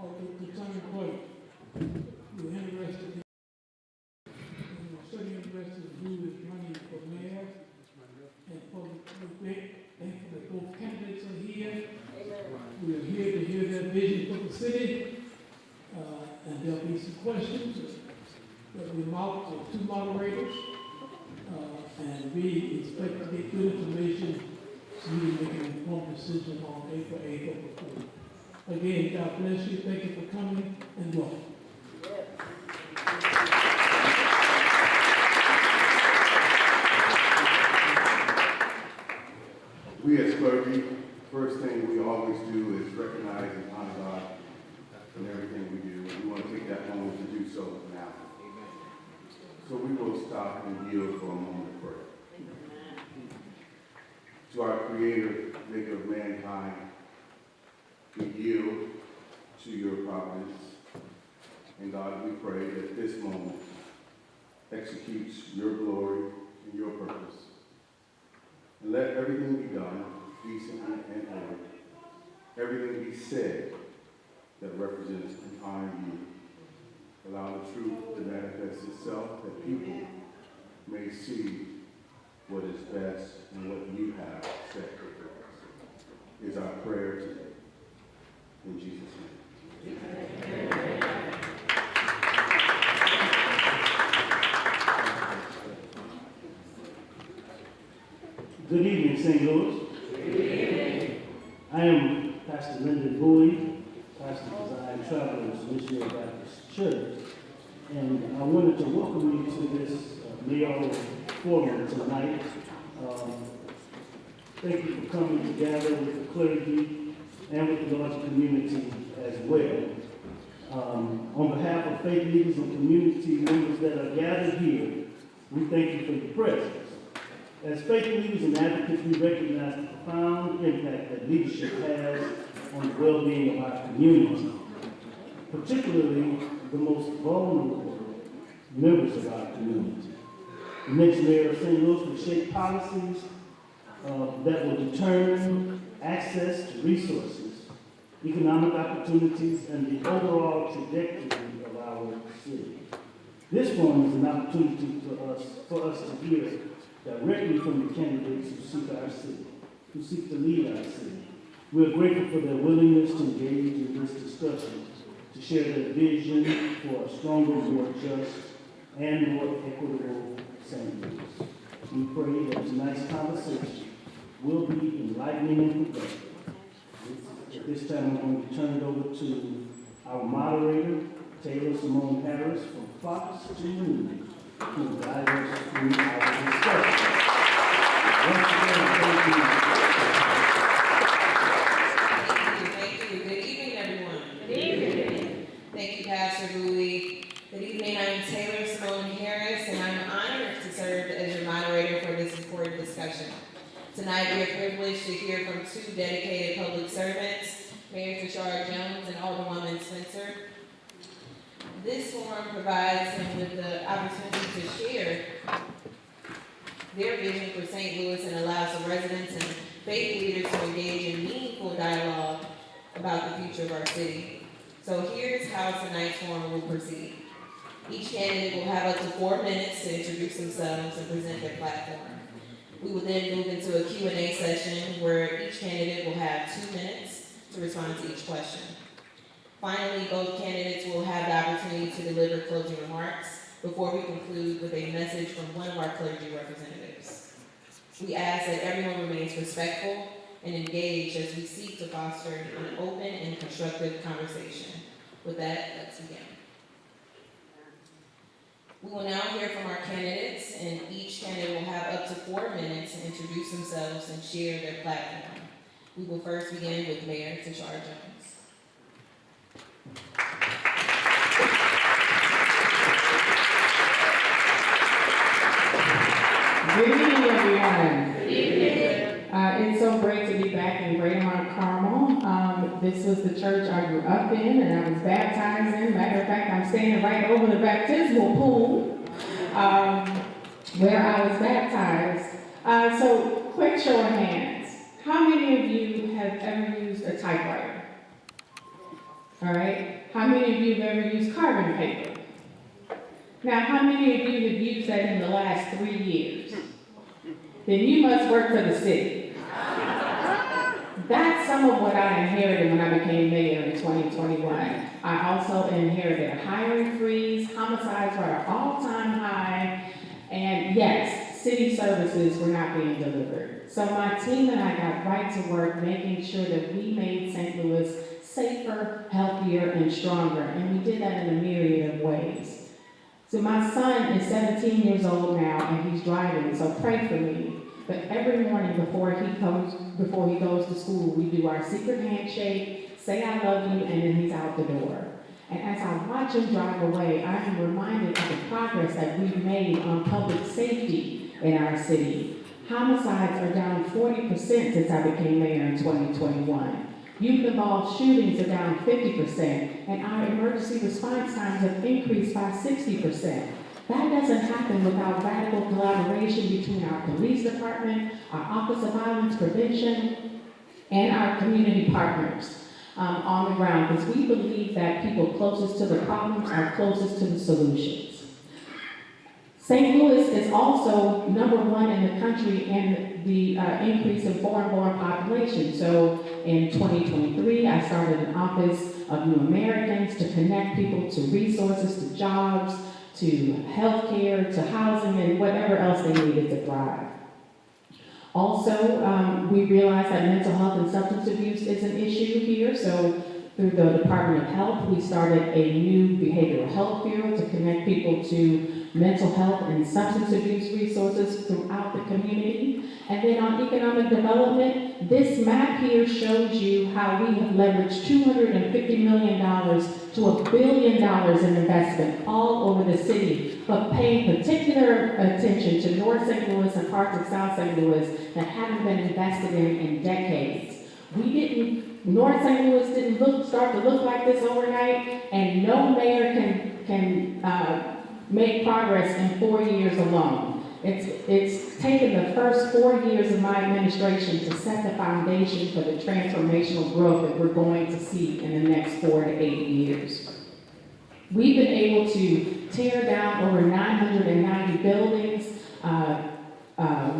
concerning what you're interested in, certainly interested in who is running for mayor, and for both candidates are here. We are here to hear their vision for the city, and there'll be some questions. There'll be two moderators, and we expect to get good information so you can make an informed decision on April 8th or before. Again, God bless you. Thank you for coming and welcome. We as clergy, first thing we always do is recognize and honor God in everything we do. We want to take that moment to do so now. So we will stop and yield for a moment of prayer. To our Creator, Maker of mankind, we yield to your providence. And God, we pray that this moment executes your glory and your purpose. And let everything be done decently and ordered. Everything be said that represents and honor you. Allow the truth to manifest itself, that people may see what is best and what you have set for us. Is our prayer today. In Jesus' name. Amen. Good evening, St. Louis. Good evening. I am Pastor Lyndon Bowie, Pastor Design Travelers Missionary Baptist Church, and I wanted to welcome you to this mayoral forum tonight. Thank you for coming together with the clergy and with the larger community as well. On behalf of faith leaders and community members that are gathered here, we thank you for your presence. As faith leaders and advocates, we recognize the profound impact that leadership has on the well-being of our community, particularly the most vulnerable members of our community. The next mayor of St. Louis will shape policies that will determine access to resources, economic opportunities, and the overall trajectory of our city. This one is an opportunity for us to hear directly from the candidates who seek to lead our city. We are grateful for their willingness to engage in this discussion, to share their vision for a stronger, more just, and more equitable St. Louis. We pray that tonight's conversation will be enlightening and productive. At this time, I'm going to turn it over to our moderator, Taylor Simone Harris from Fox to News, who will guide us through our discussion. Once again, Thank you. Good evening, everyone. Good evening. Thank you, Pastor Bowie. Good evening. I'm Taylor Simone Harris, and I'm honored to serve as your moderator for this important discussion. Tonight, we are privileged to hear from two dedicated public servants, Mayor Tashara Jones and Alderwoman Spencer. This forum provides them with the opportunity to share their vision for St. Louis and allows the residents and faith leaders to engage in meaningful dialogue about the future of our city. So here's how tonight's forum will proceed. Each candidate will have up to 4 minutes to introduce themselves and present their platform. We will then move into a Q&A session where each candidate will have 2 minutes to respond to each question. Finally, both candidates will have the opportunity to deliver closing remarks before we conclude with a message from one of our clergy representatives. We ask that everyone remains respectful and engaged as we seek to foster an open and constructive conversation. With that, let's begin. We will now hear from our candidates, and each candidate will have up to 4 minutes to introduce themselves and share their platform. We will first begin with Mayor Tashara Jones. Good evening, everyone. Good evening. It's so great to be back in Greater Mount Carmel. This was the church I grew up in and I was baptized in. Matter of fact, I'm standing right over the baptismal pool where I was baptized. So, quick show of hands. How many of you have ever used a typewriter? All right? How many of you have ever used carbon paper? Now, how many of you have used that in the last 3 years? Then you must work for the city. That's some of what I inherited when I became mayor in 2021. I also inherited a hiring freeze, homicides were at an all-time high, and yes, city services were not being delivered. So my team and I got right to work making sure that we made St. Louis safer, healthier, and stronger, and we did that in a myriad of ways. So my son is 17 years old now, and he's driving, so pray for me. But every morning before he goes to school, we do our secret handshake, say I love you, and then he's out the door. And as I watch him drive away, I am reminded of the progress that we've made on public safety in our city. Homicides are down 40% since I became mayor in 2021. Youth-involved shootings are down 50%, and our emergency response times have increased by 60%. That doesn't happen without radical collaboration between our police department, our Office of Violence Prevention, and our community partners on the ground, because we believe that people closest to the problems are closest to the solutions. St. Louis is also #1 in the country in the increase in foreign-born population. So in 2023, I started an Office of New Americans to connect people to resources, to jobs, to healthcare, to housing, and whatever else they needed to thrive. Also, we realized that mental health and substance abuse is an issue here, so through the Department of Health, we started a new behavioral health bureau to connect people to mental health and substance abuse resources throughout the community. And then on economic development, this map here shows you how we have leveraged $250 million to $1 billion in investment all over the city, but paying particular attention to North St. Louis and parts of South St. Louis that haven't been invested in decades. North St. Louis didn't start to look like this overnight, and no mayor can make progress in 4 years alone. It's taken the first 4 years of my administration to set the foundation for the transformational growth that we're going to see in the next 4 to 8 years. We've been able to tear down over 990 buildings.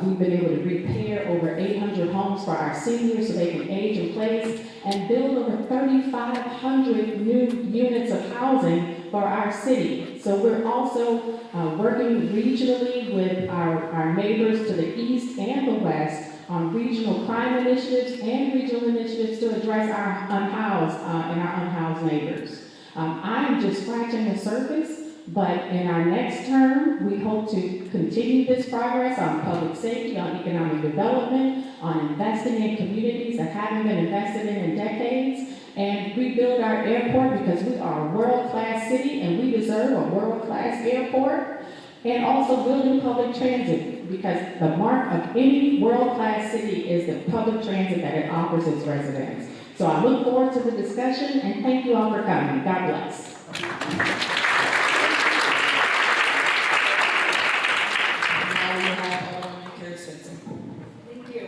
We've been able to repair over 800 homes for our seniors so they can age in place, and build over 3,500 new units of housing for our city. So we're also working regionally with our neighbors to the east and the west on regional crime initiatives and regional initiatives to address our unhoused and our unhoused neighbors. I'm just scratching the surface, but in our next term, we hope to continue this progress on public safety, on economic development, on investing in communities that haven't been invested in decades, and rebuild our airport because we are a world-class city and we deserve a world-class airport, and also building public transit because the mark of any world-class city is the public transit that it offers its residents. So I look forward to the discussion, and thank you all for coming. God bless. Thank you.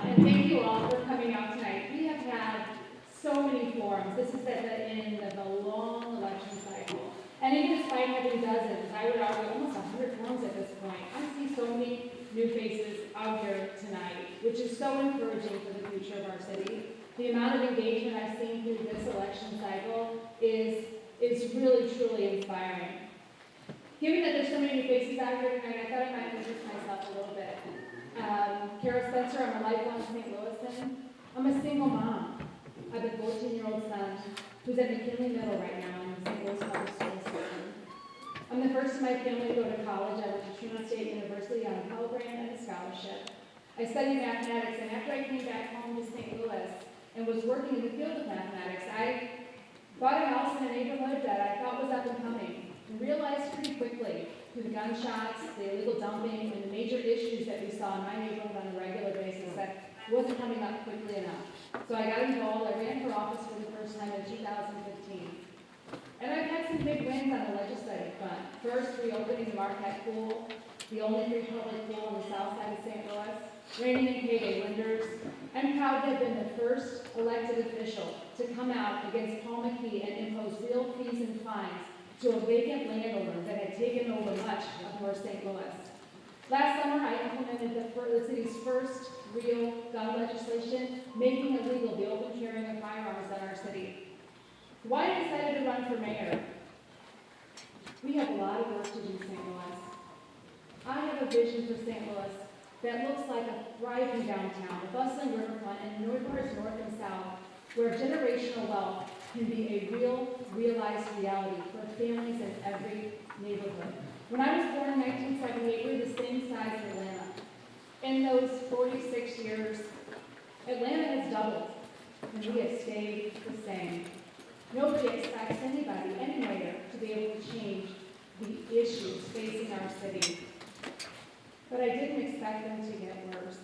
And thank you all for coming out tonight. We have had so many forums. This is at the end of a long election cycle. And even despite having dozens, I would argue almost 100 forums at this point, I see so many new faces out here tonight, which is so encouraging for the future of our city. The amount of engagement I've seen through this election cycle is really, truly inspiring. Given that there's so many new faces out here tonight, I thought I might introduce myself a little bit. Kara Spencer, I'm a lifelong St. Louisan. I'm a single mom. I have a 14-year-old son who's at McKinley Middle right now in the St. Louis Public School System. I'm the first in my family to go to college. I went to Tremont State University on a Pell Grant and a scholarship. I studied mathematics, and after I came back home to St. Louis and was working in the field of mathematics, I bought a house in a neighborhood that I thought was up and coming, and realized pretty quickly through the gunshots, the illegal dumping, and the major issues that we saw in my neighborhood on a regular basis that wasn't coming up quickly enough. So I got involved. I ran for office for the first time in 2015. And I've had some big wins on the legislative front. First, reopening the Marquette Pool, the only free public pool on the south side of St. Louis. reining in payday lenders. I'm proud to have been the first elected official to come out against Paul McKee and impose real fees and fines to a vacant landowner that had taken over much of North St. Louis. Last summer, I implemented the city's first real gun legislation, making illegal the open carrying of firearms in our city. Why I decided to run for mayor? We have a lot of work to do in St. Louis. I have a vision for St. Louis that looks like a thriving downtown, a bustling riverfront, and neighborhoods north and south, where generational wealth can be a realized reality for families in every neighborhood. When I was born in 1978, we were the same size as Atlanta. In those 46 years, Atlanta has doubled, and we have stayed the same. Nobody expects anybody, anywhere, to be able to change the issues facing our city. But I didn't expect them to get worse.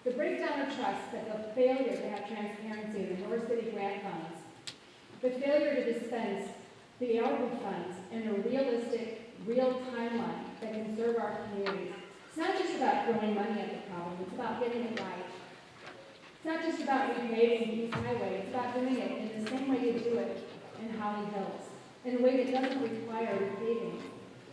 The breakdown of trust, the failure to have transparency in the North City grant funds, the failure to dispense the ARPA funds in a realistic, real timeline that can serve our communities. It's not just about throwing money at the problem, it's about getting it right. It's not just about repaving East Highway, it's about doing it in the same way you do it in Holly Hills, in a way that doesn't require repaving.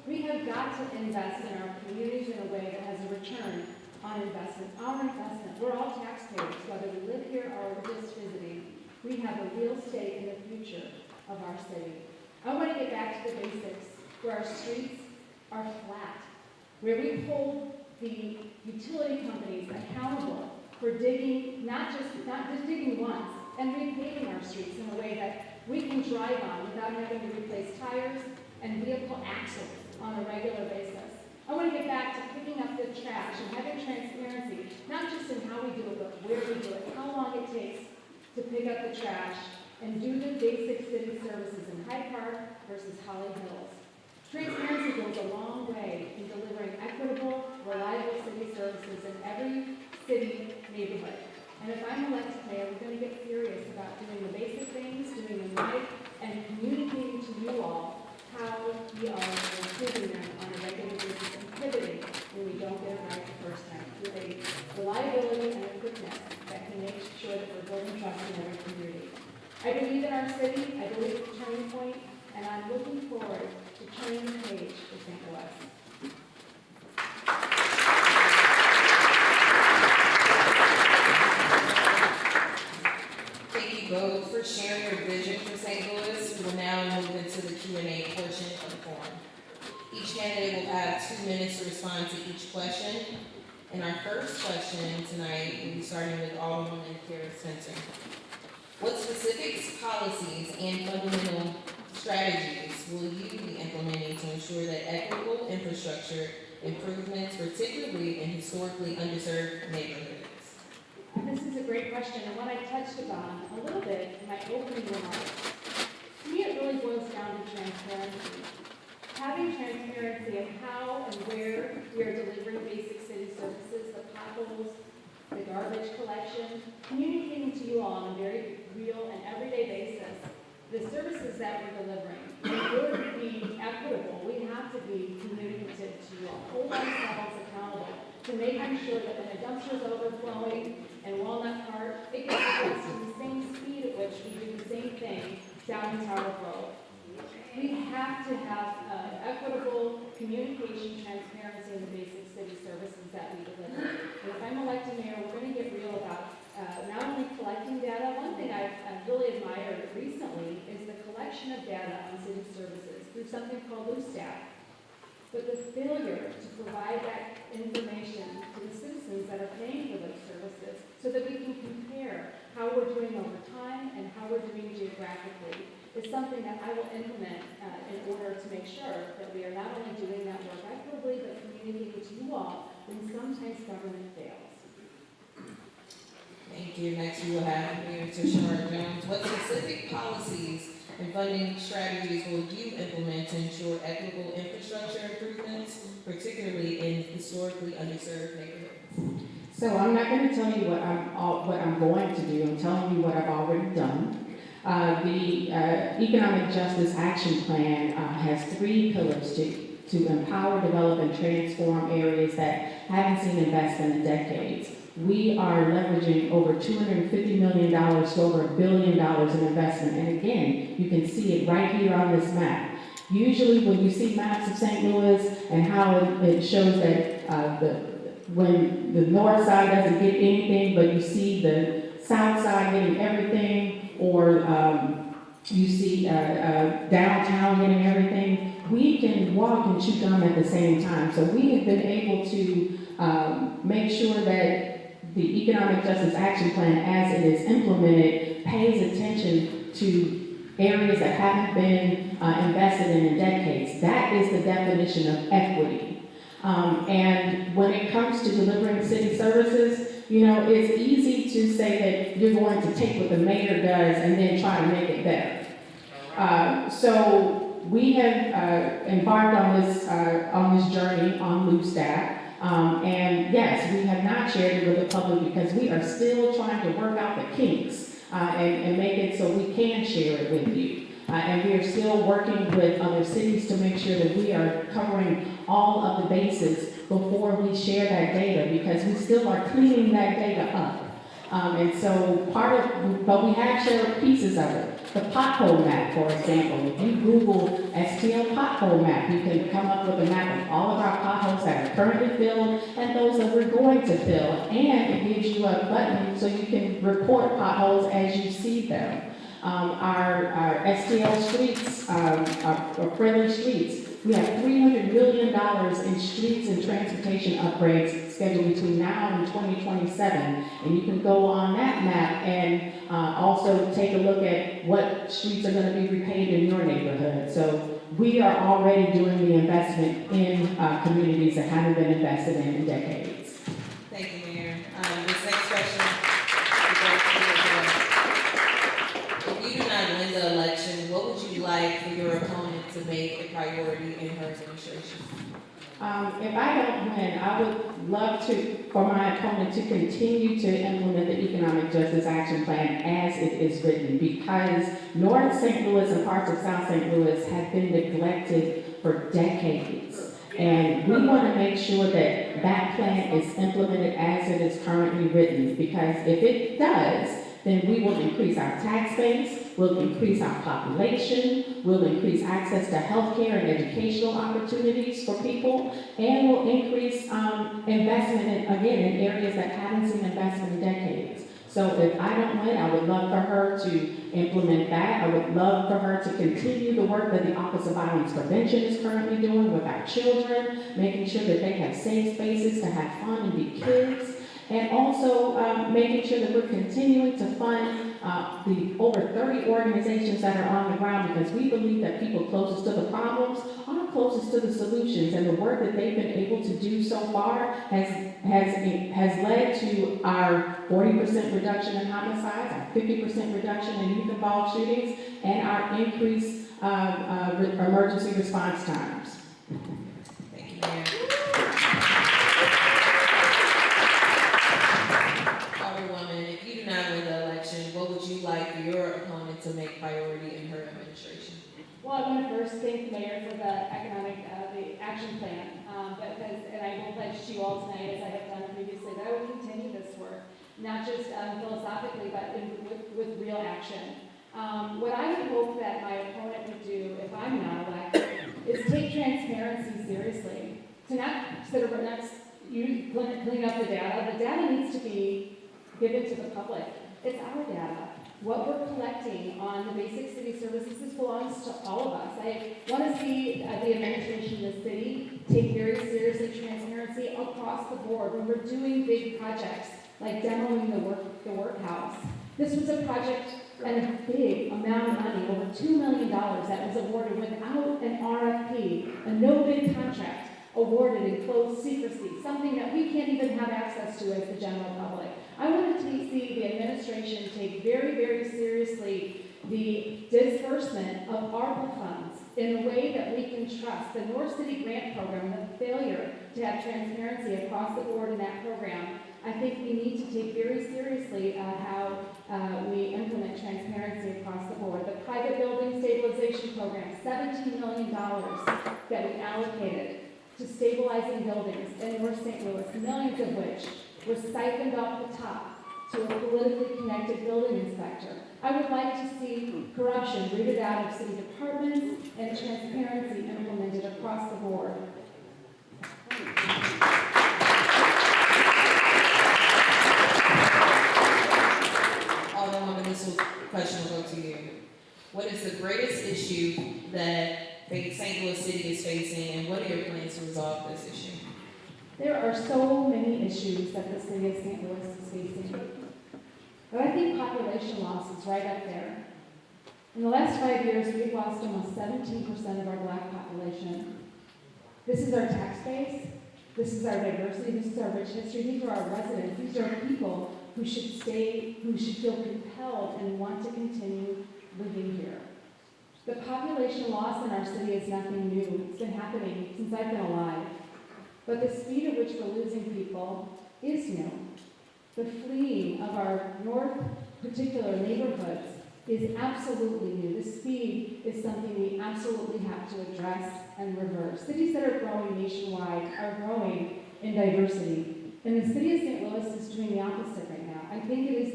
We have got to invest in our communities in a way that has a return on investment. Our investment, we're all taxpayers, whether we live here or we're just visiting. We have a real stake in the future of our city. I want to get back to the basics, where our streets are flat, where we hold the utility companies accountable for digging, not just digging once, and repaving our streets in a way that we can drive on without having to replace tires and vehicle axles on a regular basis. I want to get back to picking up the trash and having transparency, not just in how we do it, but where we do it, how long it takes to pick up the trash and do the basic city services in Hyde Park versus Holly Hills. Transparency goes a long way in delivering equitable, reliable city services in every city neighborhood. And if I'm elected mayor, we're going to get serious about doing the basic things, doing them right, and communicating to you all how we are improving them on a regular basis and pivoting when we don't get it right the first time, with a reliability and a quickness that can make sure that we're building trust in every community. I believe in our city, I believe it's a turning point, and I'm looking forward to turning the page for St. Louis. Thank you both for sharing your vision for St. Louis. We will now move into the Q&A portion of the forum. Each candidate will have 2 minutes to respond to each question. And our first question tonight will be starting with Alderwoman Kara Spencer. What specific policies and fundamental strategies will you be implementing to ensure that equitable infrastructure improvements, particularly in historically underserved neighborhoods? This is a great question, and what I touched upon a little bit in my opening remarks. To me, it really boils down to transparency. Having transparency of how and where we are delivering basic city services, the potholes, the garbage collection, communicating to you all on a very real and everyday basis the services that we're delivering. In order to be equitable, we have to be communicative to you all, hold ourselves accountable to making sure that when a dumpster is overflowing in Walnut Park, it gets addressed at the same speed at which we do the same thing down in Tower Road. We have to have equitable communication, transparency in the basic city services that we deliver. And if I'm elected mayor, we're going to get real about not only collecting data. One thing I've really admired recently is the collection of data on city services through something called LoosStat. But the failure to provide that information to the citizens that are paying for those services so that we can compare how we're doing over time and how we're doing geographically is something that I will implement in order to make sure that we are not only doing that work equitably, but communicating to you all when sometimes government fails. Thank you. Next, we will have Mayor Tashara Jones. What specific policies and funding strategies will you implement to ensure equitable infrastructure improvements, particularly in historically underserved neighborhoods? So I'm not going to tell you what I'm going to do. I'm telling you what I've already done. The Economic Justice Action Plan has 3 pillars to to empower, develop, and transform areas that haven't seen investment in decades. We are leveraging over $250 million to over $1 billion in investment. And again, you can see it right here on this map. Usually when you see maps of St. Louis and how it shows that when the north side doesn't get anything, but you see the south side getting everything, or you see downtown getting everything, we can walk and chew gum at the same time. So we have been able to make sure that the Economic Justice Action Plan, as it is implemented, pays attention to areas that haven't been invested in decades. That is the definition of equity. And when it comes to delivering city services, you know, it's easy to say that you're going to take what the mayor does and then try to make it better. So we have embarked on this journey on LoopStat. And yes, we have not shared it with the public because we are still trying to work out the kinks and make it so we can share it with you. And we are still working with other cities to make sure that we are covering all of the bases before we share that data, because we still are cleaning that data up. And so but we have shared pieces of it. The pothole map, for example, if you Google STL pothole map, you can come up with a map of all of our potholes that are currently filled and those that we're going to fill. And it gives you a button so you can report potholes as you see them. Our STL streets, our friendly streets, we have $300 million in streets and transportation upgrades scheduled between now and 2027. And you can go on that map and also take a look at what streets are going to be repaid in your neighborhood. So we are already doing the investment in communities that haven't been invested in decades. Thank you, Mayor. This next question, if you do not win the election, what would you like for your opponent to make a priority in her administration? If I don't win, I would love for my opponent to continue to implement the Economic Justice Action Plan as it is written, because North St. Louis and parts of South St. Louis have been neglected for decades. And we want to make sure that that plan is implemented as it is currently written, because if it does, then we will increase our tax base, we'll increase our population, we'll increase access to healthcare and educational opportunities for people, and we'll increase investment in areas that haven't seen investment in decades. So if I don't win, I would love for her to implement that. I would love for her to continue the work that the Office of Violence Prevention is currently doing with our children, making sure that they have safe spaces to have fun and be kids. And also making sure that we're continuing to fund the over 30 organizations that are on the ground, because we believe that people closest to the problems are closest to the solutions. And the work that they've been able to do so far has led to our 40% reduction in homicides, our 50% reduction in youth-involved shootings, and our increased emergency response times. Thank you, Mayor. If you do not win the election, what would you like for your opponent to make priority in her administration? Well, I want to first thank the mayor for the the action plan, and I will pledge to you all tonight, as I have done previously, that I will continue this work, not just philosophically, but with real action. What I would hope that my opponent would do, if I'm not elected, is take transparency seriously. To not sort of clean up the data. The data needs to be given to the public. It's our data. What we're collecting on the basic city services, this belongs to all of us. I want to see the administration of the city take very seriously transparency across the board when we're doing big projects like demoing the workhouse. This was a project and a big amount of money, over $2 million, that was awarded without an RFP, a no-bid contract awarded in closed secrecy, something that we can't even have access to as the general public. I want to see the administration take very, very seriously the disbursement of ARPA funds in a way that we can trust. The North City Grant Program, the failure to have transparency across the board in that program, I think we need to take very seriously how we implement transparency across the board. The private building stabilization program, $17 million that we allocated to stabilizing buildings in North St. Louis, millions of which were siphoned off the top to a politically connected building inspector. I would like to see corruption rooted out of city departments and transparency implemented across the board. Alderwoman, this question will go to you. What is the greatest issue that St. Louis City is facing, and what are your plans to resolve this issue? There are so many issues that the city of St. Louis is facing. But I think population loss is right up there. In the last 5 years, we've lost almost 17% of our Black population. This is our tax base. This is our diversity. This is our rich history. These are our residents. These are people who should stay, who should feel compelled and want to continue living here. The population loss in our city is nothing new. It's been happening since I've been alive. But the speed at which we're losing people is new. The fleeing of our north particular neighborhoods is absolutely new. The speed is something we absolutely have to address and reverse. Cities that are growing nationwide are growing in diversity. And the city of St. Louis is doing the opposite right now. I think it is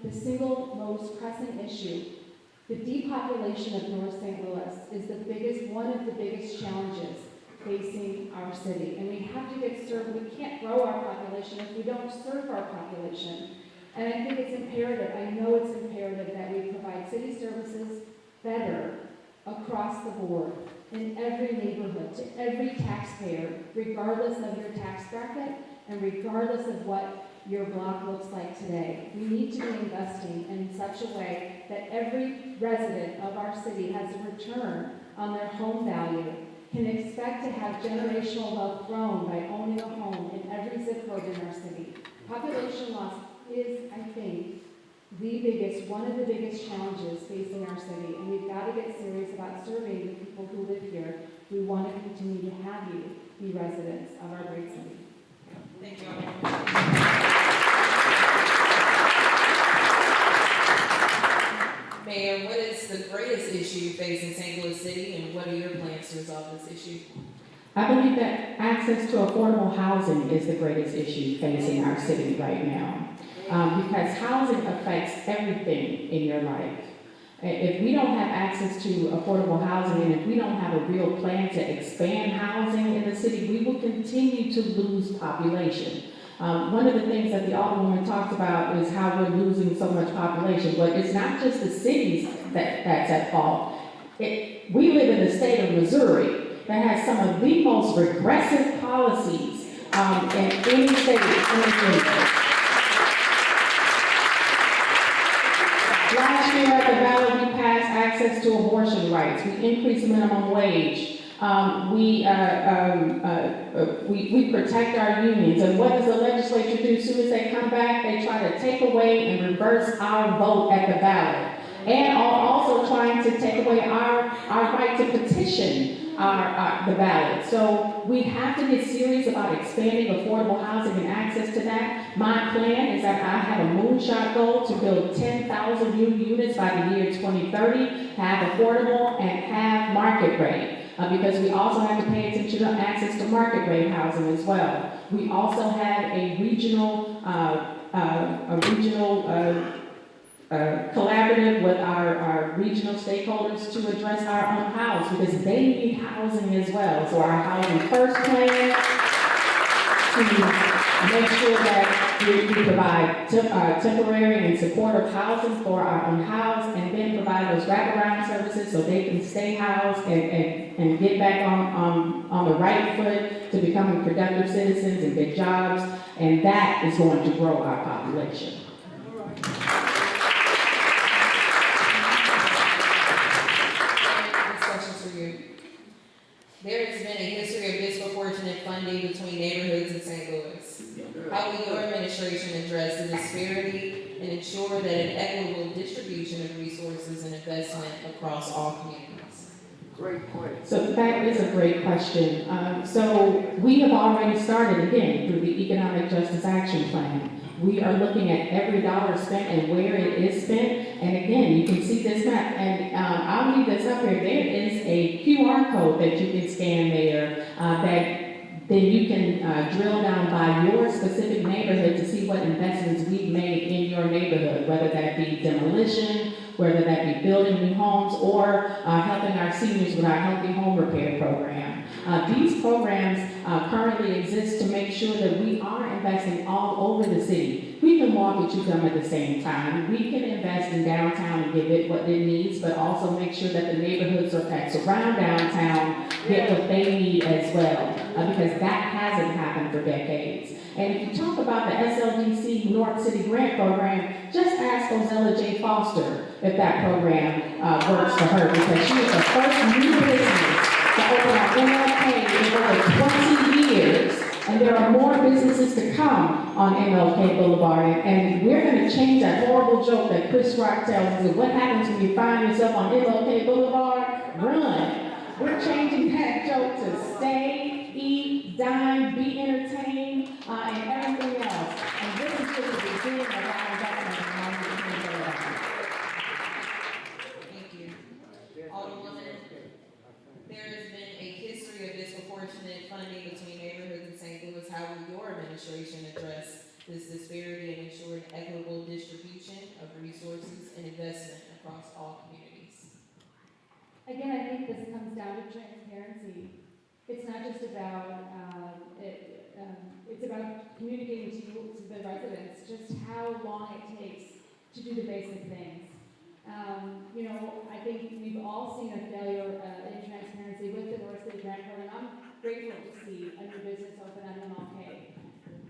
the single most pressing issue. The depopulation of North St. Louis is one of the biggest challenges facing our city. And we have to get served. We can't grow our population if we don't serve our population. And I think it's imperative, I know it's imperative that we provide city services better across the board in every neighborhood, to every taxpayer, regardless of your tax bracket and regardless of what your block looks like today. We need to be investing in such a way that every resident of our city has a return on their home value, can expect to have generational wealth grown by owning a home in every zip code in our city. Population loss is, I think, one of the biggest challenges facing our city, and we've got to get serious about serving the people who live here. We want to continue to have you be residents of our great city. Thank you. Mayor, what is the greatest issue facing St. Louis City, and what are your plans to resolve this issue? I believe that access to affordable housing is the greatest issue facing our city right now. Because housing affects everything in your life. If we don't have access to affordable housing, and if we don't have a real plan to expand housing in the city, we will continue to lose population. One of the things that the Alderwoman talks about is how we're losing so much population, but it's not just the cities that's at fault. We live in the state of Missouri that has some of the most regressive policies in any state in the country. Last year at the ballot, we passed access to abortion rights. We increased the minimum wage. We protect our unions. And what does the legislature do? As soon as they come back, they try to take away and reverse our vote at the ballot. And are also trying to take away our right to petition the ballot. So we have to get serious about expanding affordable housing and access to that. My plan is that I have a moonshot goal to build 10,000 new units by the year 2030, have affordable and have market rate. Because we also have to pay attention to access to market rate housing as well. We also have a regional collaborative with our regional stakeholders to address our unhoused, because they need housing as well. So our Housing First plan to make sure that we provide temporary and supportive housing for our unhoused, and then provide those wraparound services so they can stay housed and get back on the right foot to becoming productive citizens and get jobs, and that is going to grow our population. There has been a history of disproportionate funding between neighborhoods in St. Louis. How will your administration address the disparity and ensure that an equitable distribution of resources and investment across all communities? Great point. So that is a great question. So we have already started, again, through the Economic Justice Action Plan. We are looking at every dollar spent and where it is spent. And again, you can see this map. And I'll leave that's up here, there is a QR code that you can scan there, that then you can drill down by your specific neighborhood to see what investments we've made in your neighborhood, whether that be demolition, whether that be building new homes, or helping our seniors with our Healthy Home Repair program. These programs currently exist to make sure that we are investing all over the city. We can walk and chew gum at the same time. We can invest in downtown and give it what it needs, but also make sure that the neighborhoods that surround downtown get what they need as well, because that hasn't happened for decades. And if you talk about the SLDC North City Grant Program, just ask Ozella J. Foster if that program works for her, because she is the first new business to open our MLK in over 20 years, and there are more businesses to come on MLK Boulevard, and we're going to change that horrible joke that Chris Rock tells us, what happens when you find yourself on MLK Boulevard? Run. We're changing that joke to stay, eat, dine, be entertained, and everything else. And this is just the beginning of our investment in Martin Luther King. Thank you. Alderwoman, there has been a history of disproportionate funding between neighborhoods in St. Louis. How will your administration address this disparity and ensure an equitable distribution of resources and investment across all communities? Again, I think this comes down to transparency. It's not just about, it's about communicating to the residents just how long it takes to do the basic things. I think we've all seen a failure in transparency with the North City Grant Program. I'm grateful to see a new business open on MLK.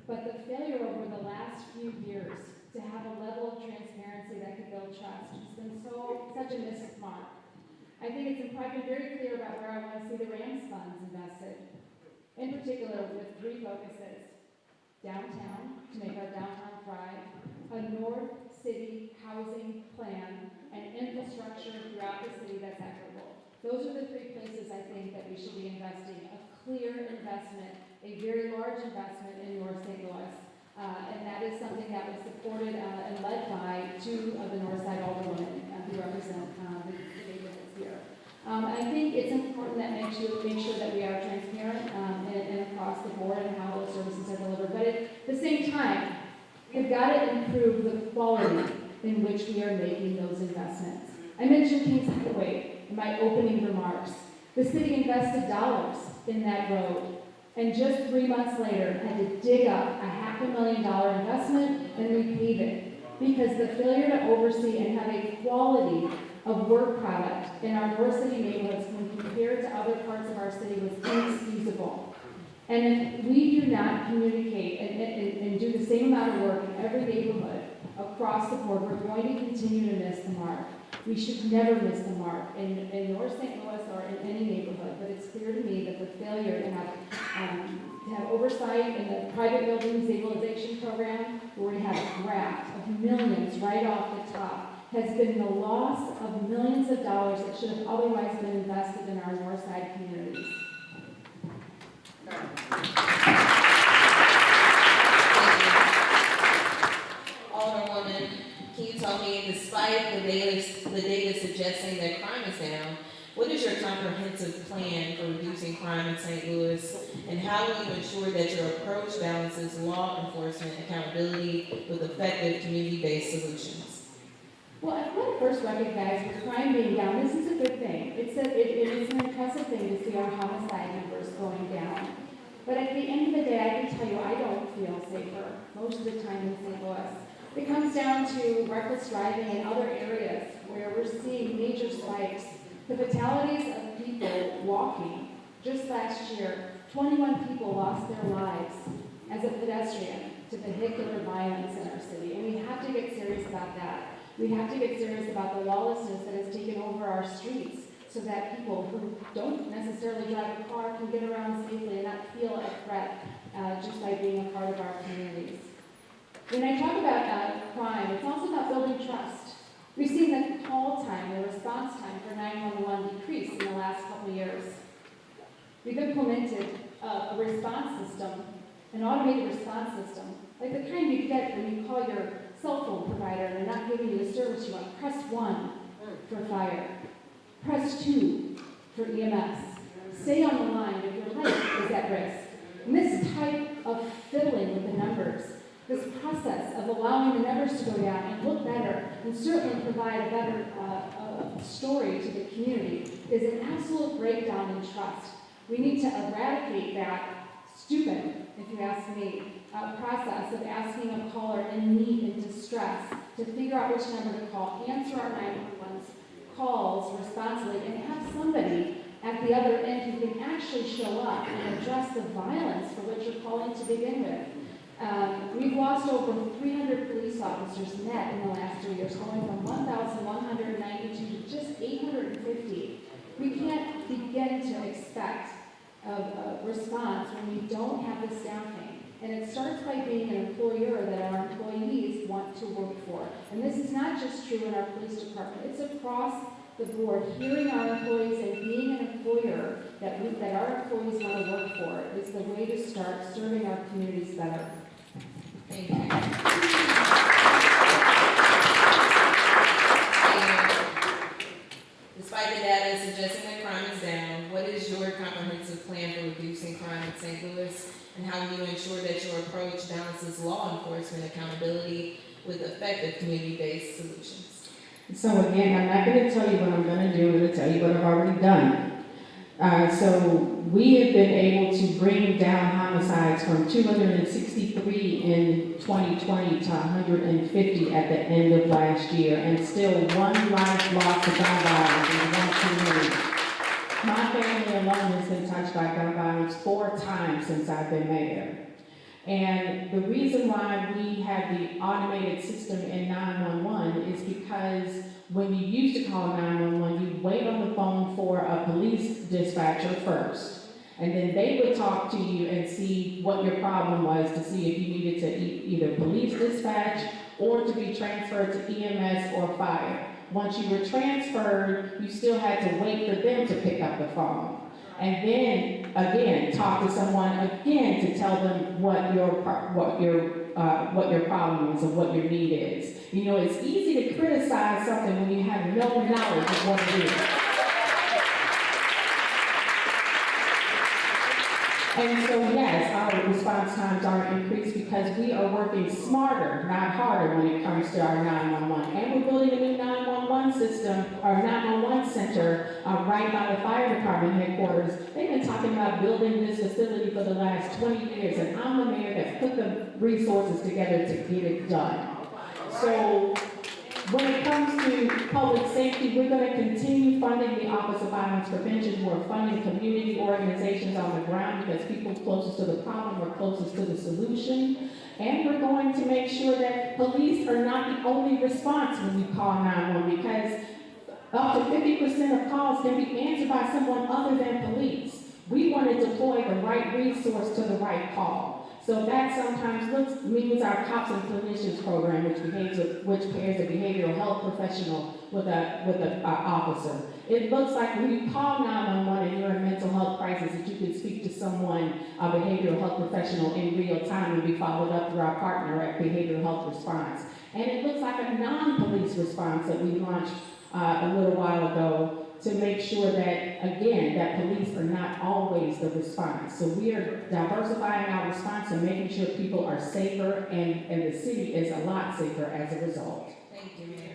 But the failure over the last few years to have a level of transparency that could build trust has been such a missed mark. I think it's important, very clear about where I want to see the RAMS funds invested. In particular, with three focuses: downtown, to make our downtown thrive, a North City housing plan, and infrastructure throughout the city that's equitable. Those are the three places I think that we should be investing. A clear investment, a very large investment in North St. Louis. And that is something that was supported and led by two of the Northside Alderwomen who represent the neighborhoods here. I think it's important that make sure that we are transparent and across the board in how those services are delivered. But at the same time, we've got to improve the quality in which we are making those investments. I mentioned Kings Highway in my opening remarks. The city invested dollars in that road, and just 3 months later had to dig up a $500,000 investment and repave it, because the failure to oversee and have a quality of work product in our North City neighborhoods when compared to other parts of our city was inexcusable. And if we do not communicate and do the same amount of work in every neighborhood across the board, we're going to continue to miss the mark. We should never miss the mark in North St. Louis or in any neighborhood, but it's clear to me that the failure to have oversight in the private building stabilization program, where we have a graft of millions right off the top, has been the loss of millions of dollars that should have otherwise been invested in our North Side communities. Alderwoman, can you tell me, despite the data suggesting that crime is down, what is your comprehensive plan for reducing crime in St. Louis, and how will you ensure that your approach balances law enforcement accountability with effective community-based solutions? Well, I want to first recognize with crime being down, this is a good thing. It is an impressive thing to see our homicide numbers going down. But at the end of the day, I can tell you I don't feel safer most of the time in St. Louis. It comes down to reckless driving in other areas where we're seeing major spikes. The fatalities of people walking. Just last year, 21 people lost their lives as a pedestrian to vehicular violence in our city. And we have to get serious about that. We have to get serious about the lawlessness that has taken over our streets, so that people who don't necessarily drive a car can get around safely and not feel a threat just by being a part of our communities. When I talk about crime, it's also about building trust. We've seen the call time, the response time for 911 decrease in the last couple of years. We've implemented a response system, an automated response system, like the kind you get when you call your cell phone provider and they're not giving you the service you want. Press 1 for fire. Press press 2 for EMS. Stay on the line if your life is at risk. And this type of fiddling with the numbers, this process of allowing the numbers to go down and look better and certainly provide a better story to the community is an absolute breakdown in trust. We need to eradicate that stupid, if you ask me, process of asking a caller in need and distress to figure out which number to call, answer our 911 calls responsibly, and have somebody at the other end who can actually show up and address the violence for which you're calling to begin with. We've lost over 300 police officers net in the last 3 years, going from 1,192 to just 850. We can't begin to expect a response when we don't have the staffing. And it starts by being an employer that our employees want to work for. And this is not just true in our police department. It's across the board. Hearing our employees and being an employer that our employees want to work for is the way to start serving our communities better. Thank you. Despite the data suggesting that crime is down, what is your comprehensive plan for reducing crime in St. Louis? And how will you ensure that your approach balances law enforcement accountability with effective community-based solutions? So again, I'm not going to tell you what I'm going to do. I'm going to tell you what I've already done. So we have been able to bring down homicides from 263 in 2020 to 150 at the end of last year, and still one life lost to gun violence is one too many. My family alone has been touched by gun violence 4 times since I've been mayor. And the reason why we have the automated system in 911 is because when you used to call 911, you wait on the phone for a police dispatcher first. And then they would talk to you and see what your problem was to see if you needed to either police dispatch or to be transferred to EMS or fire. Once you were transferred, you still had to wait for them to pick up the phone. And then, again, talk to someone again to tell them what your problem is and what your need is. You know, it's easy to criticize something when you have no knowledge of what it is. And so, yes, our response times are increased because we are working smarter, not harder, when it comes to our 911. And we're building a new 911 system, or 911 center, right by the fire department headquarters. They've been talking about building this facility for the last 20 years, and I'm the mayor that put the resources together to get it done. So, when it comes to public safety, we're going to continue funding the Office of Violence Prevention. We're funding community organizations on the ground because people closest to the problem are closest to the solution. And we're going to make sure that police are not the only response when you call 911, because up to 50% of calls can be answered by someone other than police. We want to deploy the right resource to the right call. So that sometimes means our cops and clinicians program, which pairs a behavioral health professional with an officer. It looks like when you call 911 and you're in a mental health crisis, that you can speak to someone, a behavioral health professional, in real time and be followed up through our partner at Behavioral Health Response. And it looks like a non-police response that we launched a little while ago, to make sure that, again, that police are not always the response. So we are diversifying our response and making sure people are safer, and the city is a lot safer as a result. Thank you, Mayor.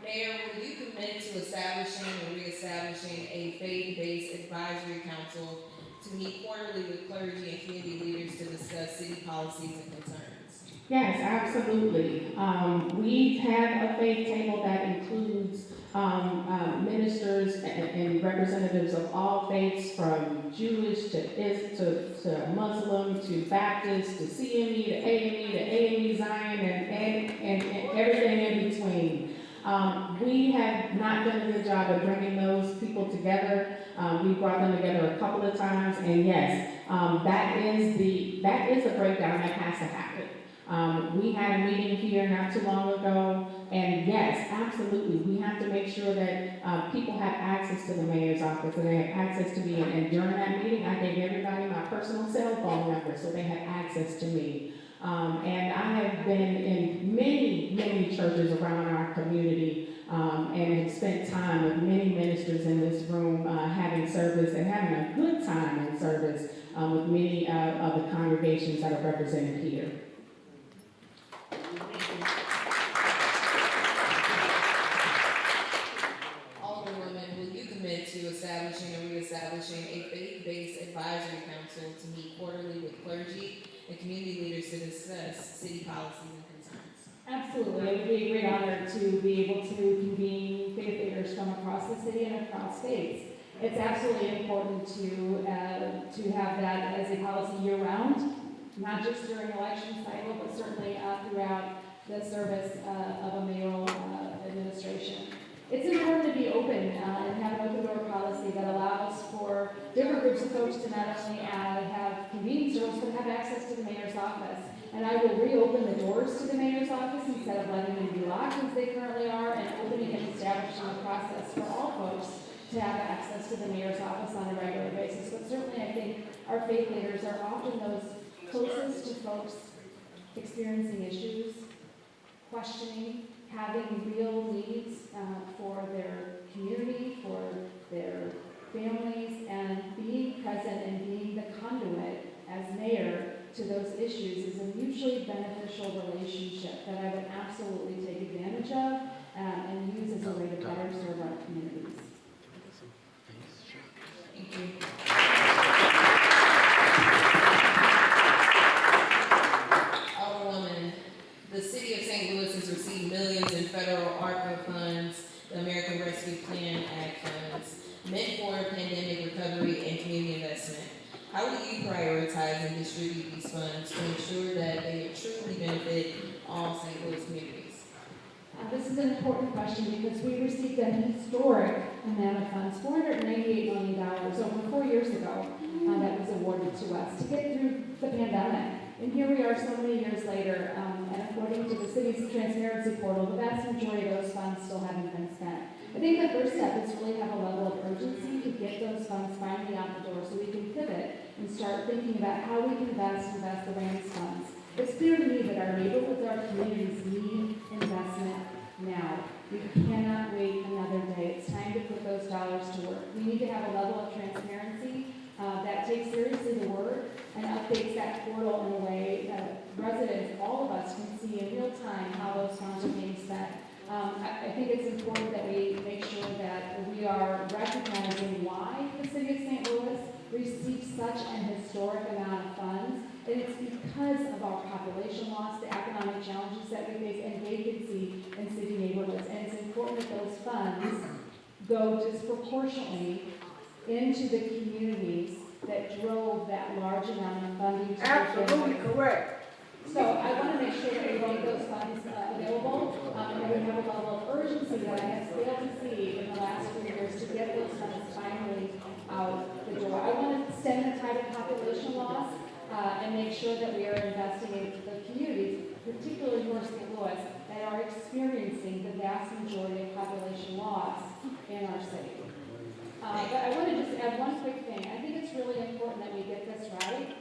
Mayor, will you commit to establishing or reestablishing a faith-based advisory council to meet quarterly with clergy and community leaders to discuss city policies and concerns? Yes, absolutely. We have a faith table that includes ministers and representatives of all faiths, from Jewish to Muslim to Baptist to CME to AME Zion and everything in between. We have not done a good job of bringing those people together. We brought them together a couple of times, and yes, that is a breakdown that has to happen. We had a meeting here not too long ago, and yes, absolutely, we have to make sure that people have access to the mayor's office, and they have access to me. And during that meeting, I gave everybody my personal cell phone number so they had access to me. And I have been in many churches around our community, and have spent time with many ministers in this room, having service and having a good time in service with many of the congregations that are represented here. Alderwoman, will you commit to establishing and reestablishing a faith-based advisory council to meet quarterly with clergy and community leaders to discuss city policies and concerns? Absolutely, it would be a great honor to be able to convene faith leaders from across the city and across states. It's absolutely important to have that as a policy year-round, not just during election cycle, but certainly throughout the service of a mayoral administration. It's important to be open and have an open door policy that allows for different groups of folks to not only have convening service, but have access to the mayor's office. And I will reopen the doors to the mayor's office instead of letting them be locked as they currently are, and opening and establishing a process for all folks to have access to the mayor's office on a regular basis. But certainly I think our faith leaders are often those closest to folks experiencing issues, questioning, having real needs for their community, for their families, and being present and being the conduit as mayor to those issues is a mutually beneficial relationship that I would absolutely take advantage of and use as a way to better serve our communities. Thank you. Alderwoman, the city of St. Louis has received millions in federal ARPA funds, the American Rescue Plan Act funds, meant for pandemic recovery and community investment. How will you prioritize and distribute these funds to ensure that they truly benefit all St. Louis communities? This is an important question because we received an historic amount of funds, $498 million over 4 years ago that was awarded to us to get through the pandemic. And here we are so many years later, and according to the city's transparency portal, the vast majority of those funds still haven't been spent. I think the first step is really have a level of urgency to get those funds finally out the door so we can pivot and start thinking about how we can invest the raised funds. It's clear to me that our neighborhoods, our communities need investment now. We cannot wait another day. It's time to put those dollars to work. We need to have a level of transparency that takes seriously the word and updates that portal in a way that residents, all of us, can see in real time how those funds are being spent. I think it's important that we make sure that we are recognizing why the city of St. Louis received such an historic amount of funds. And it's because of our population loss, the economic challenges that we face, and vacancy in city neighborhoods. And it's important that those funds go disproportionately into the communities that drove that large amount of funding. Absolutely correct. So I want to make sure that we make those funds available, and that we have a level of urgency that I have failed to see in the last few years to get those funds finally out the door. I want to stem the tide of population loss and make sure that we are investing in the communities, particularly North St. Louis, that are experiencing the vast majority of population loss in our city. But I want to just add one quick thing. I think it's really important that we get this right.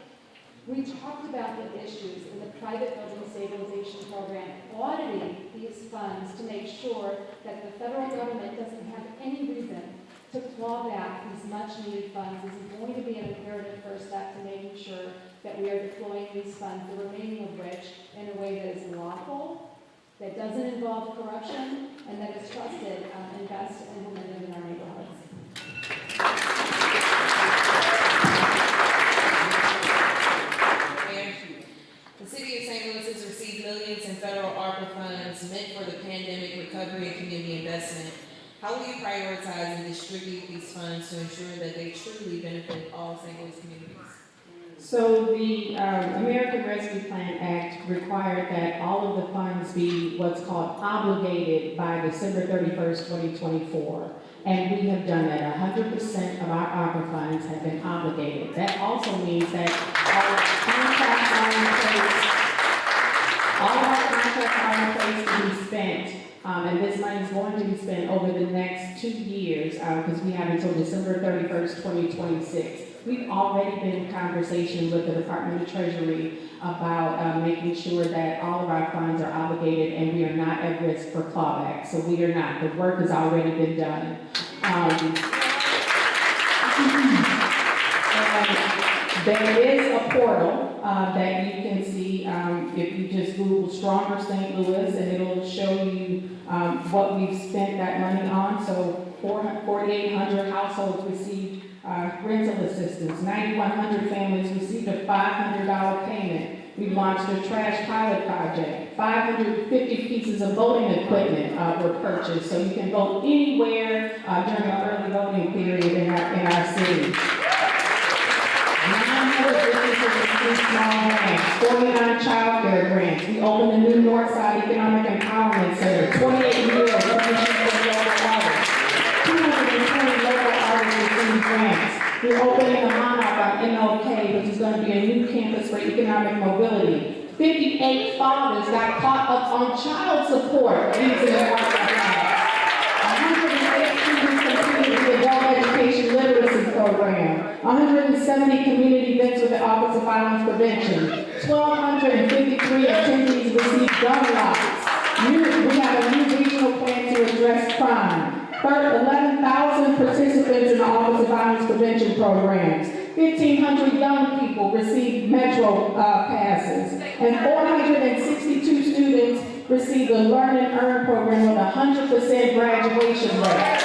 We talked about the issues in the private building stabilization program, auditing these funds to make sure that the federal government doesn't have any reason to claw back these much-needed funds. This is going to be an imperative first step to making sure that we are deploying these funds, the remaining of which, in a way that is lawful, that doesn't involve corruption, and that is trusted and best implemented in our neighborhoods. The city of St. Louis has received millions in federal ARPA funds meant for the pandemic recovery and community investment. How will you prioritize and distribute these funds to ensure that they truly benefit all St. Louis communities? So the American Rescue Plan Act required that all of the funds be what's called obligated by December 31st, 2024. And we have done that. 100% of our ARPA funds have been obligated. That also means that all of our contracts are in place to be spent. And this money is going to be spent over the next 2 years because we have until December 31st, 2026. We've already been in conversation with the Department of Treasury about making sure that all of our funds are obligated and we are not at risk for clawback. So we are not. The work has already been done. There is a portal that you can see if you just Google Stronger St. Louis, and it'll show you what we've spent that money on. So 4,800 households received rental assistance. 9,100 families received a $500 payment. We launched a trash pilot project. 550 pieces of voting equipment were purchased, so you can vote anywhere during the early voting period in our city. 900 businesses received small grants, 49 child care grants. We opened a new Northside Economic Empowerment Center, 28 years partnership with local artists. 220 local artists received grants. We're opening the Monarch on MLK, which is going to be a new campus for economic mobility. 58 fathers got caught up on child support using the Northside grant. 108 students completed the adult education literacy program. 170 community events with the Office of Violence Prevention. 1,253 attendees received gun locks. We have a new regional plan to address crime. 11,000 participants in the Office of Violence Prevention programs. 1,500 young people received Metro passes. And 462 students received the Learn and Earn program with a 100% graduation rate.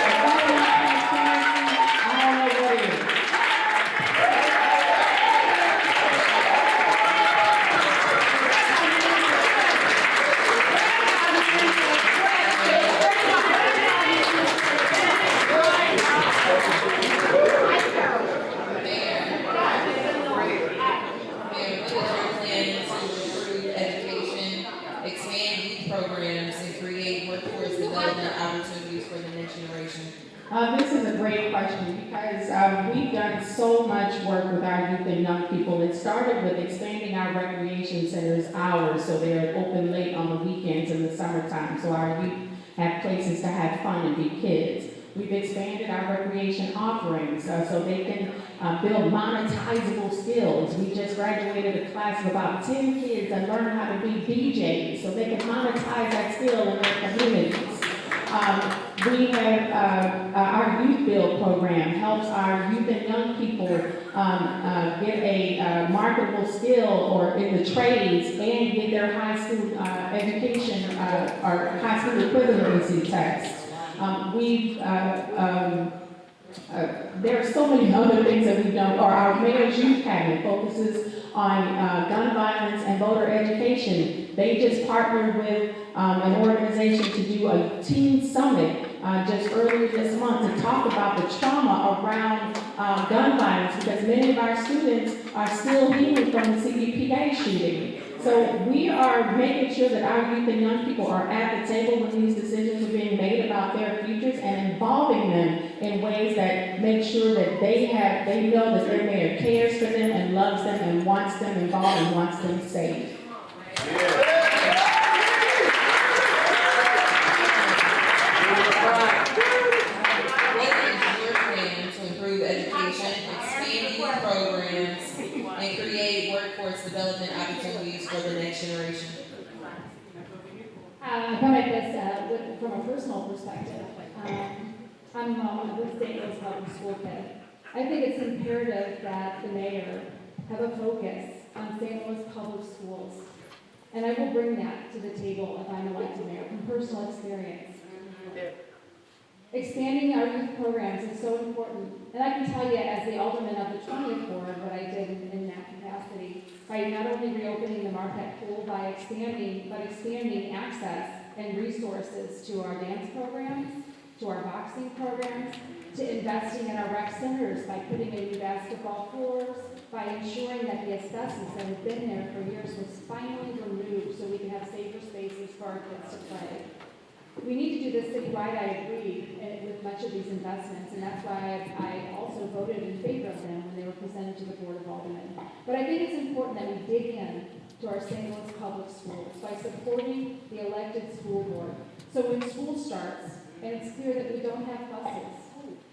This is a great question because we've done so much work with our youth and young people. It started with expanding our recreation centers hours so they're open late on the weekends in the summertime so our youth have places to have fun and be kids. We've expanded our recreation offerings so they can build monetizable skills. We just graduated a class of about 10 kids that learn how to be DJs so they can monetize that skill in their communities. We have our Youth Build program helps our youth and young people get a marketable skill or in the trades and get their high school education or high school equivalency tests. There are so many other things that we've done. Our Mayor's Youth Cabinet focuses on gun violence and voter education. They just partnered with an organization to do a teen summit just earlier this month to talk about the trauma around gun violence because many of our students are still healing from the CBPA shooting. So we are making sure that our youth and young people are at the table when these decisions are being made about their futures and involving them in ways that make sure that they know that their mayor cares for them and loves them and wants them involved and wants them safe. And create workforce development opportunities for the next generation. I come at this from a personal perspective. I'm the St. Louis Public School kid. I think it's imperative that the mayor have a focus on St. Louis Public Schools. And I will bring that to the table if I'm elected mayor from personal experience. Expanding our youth programs is so important. And I can tell you, as the alderman of the 20th Ward, what I did in that capacity, by not only reopening the Marquette Pool, by expanding access and resources to our dance programs, to our boxing programs, to investing in our rec centers, by putting in new basketball floors, by ensuring that the asbestos that had been there for years was finally removed so we can have safer spaces for our kids to play. We need to do this citywide, I agree, with much of these investments, and that's why I also voted in favor of them when they were presented to the Board of Aldermen. But I think it's important that we dig in to our St. Louis Public Schools by supporting the elected school board. So when school starts, and it's clear that we don't have buses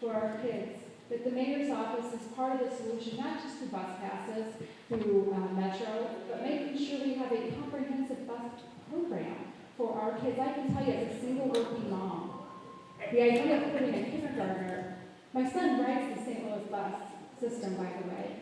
for our kids, that the mayor's office is part of the solution, not just through bus passes, through Metro, but making sure we have a comprehensive bus program for our kids. I can tell you, as a single working mom, the idea of putting a kindergartner, my son rides the St. Louis bus system, by the way,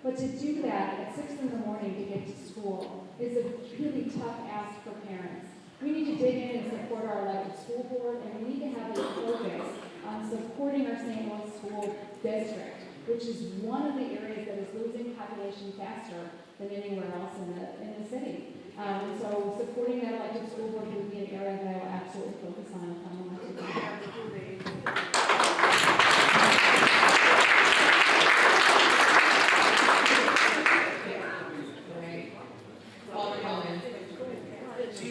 but to do that at 6 in the morning to get to school is a really tough ask for parents. We need to dig in and support our elected school board, and we need to have a focus on supporting our St. Louis school district, which is one of the areas that is losing population faster than anywhere else in the city. So supporting that elected school board would be an area that I will absolutely focus on if I'm elected.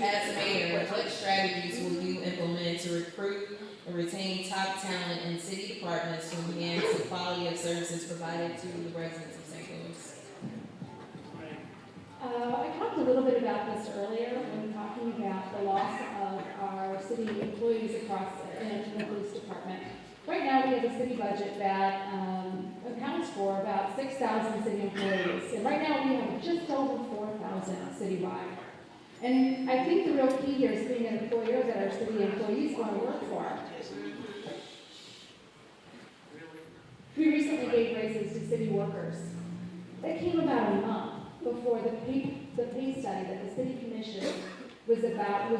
As mayor, what strategies will you implement to recruit and retain top talent in city departments to enhance the quality of services provided to the residents of St. Louis? I talked a little bit about this earlier when talking about the loss of our city employees across in the police department. Right now, we have a city budget that accounts for about 6,000 city employees, and right now we have just over 4,000 citywide. And I think the real key here is being an employer that our city employees want to work for. We recently gave raises to city workers. That came about a month before the pay study that the city commission was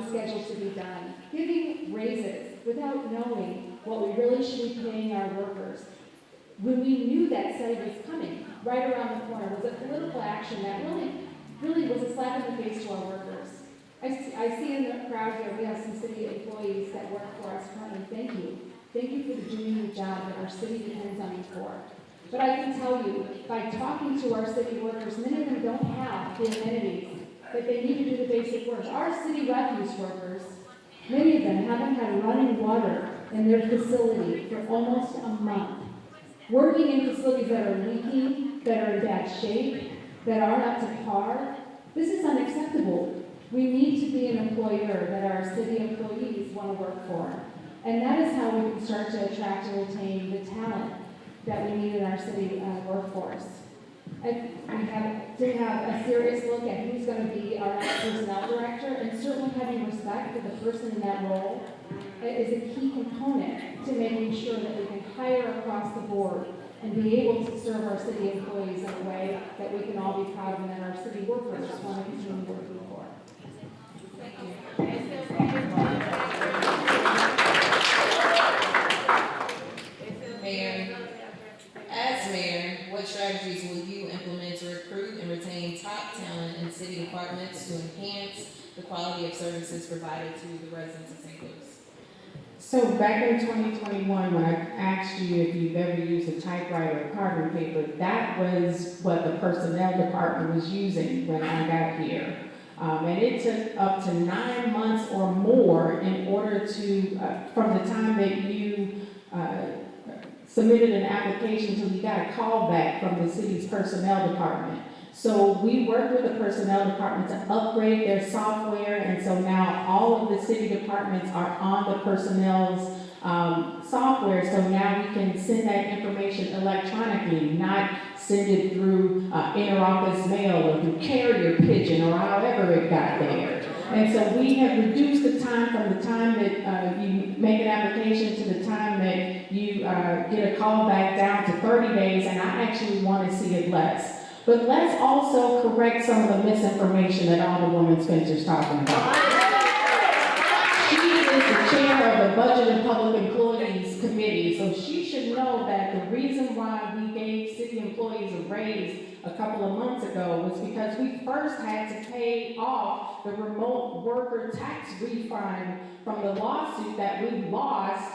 scheduled to be done. Giving raises without knowing what we really should be paying our workers, when we knew that study was coming right around the corner, was a political action that really was a slap in the face to our workers. I see in the crowd here, we have some city employees that work for us currently. Thank you. Thank you for doing the job that our city depends on you for. But I can tell you, by talking to our city workers, many of them don't have the amenities that they need to do the basic work. Our city refuse workers, many of them haven't had running water in their facility for almost a month. Working in facilities that are leaking, that are in bad shape, that aren't up to par, this is unacceptable. We need to be an employer that our city employees want to work for. And that is how we can start to attract and retain the talent that we need in our city workforce. We have to have a serious look at who's going to be our next personnel director, and certainly having respect for the person in that role is a key component to making sure that we can hire across the board and be able to serve our city employees in a way that we can all be proud of and that our city workers want to continue working for. Thank you. Mayor, as mayor, what strategies will you implement to recruit and retain top talent in city departments to enhance the quality of services provided to the residents of St. Louis? So back in 2021, when I asked you if you've ever used a typewriter or carbon paper, that was what the personnel department was using when I got here. And it took up to 9 months or more in order to, from the time that you submitted an application till you got a call back from the city's personnel department. So we worked with the personnel department to upgrade their software, and so now all of the city departments are on the personnel's software, so now we can send that information electronically, not send it through interoffice mail or through carrier pigeon or however it got there. And so we have reduced the time from the time that you make an application to the time that you get a call back down to 30 days, and I actually want to see it less. But let's also correct some of the misinformation that Alderwoman Spencer's talking about. She is the chair of the Budget and Public Employees Committee, so she should know that the reason why we gave city employees a raise a couple of months ago was because we first had to pay off the remote worker tax refund from the lawsuit that we lost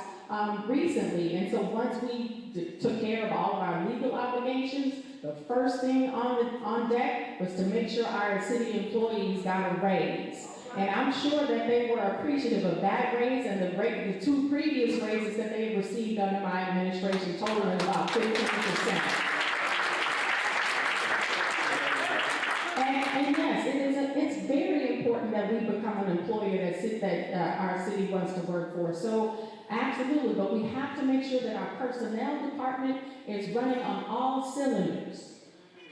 recently. And so once we took care of all of our legal obligations, the first thing on deck was to make sure our city employees got a raise. And I'm sure that they were appreciative of that raise and the 2 previous raises that they received under my administration, totaling about 15%. And yes, it's very important that we become an employer that our city wants to work for. So Absolutely, but we have to make sure that our personnel department is running on all cylinders.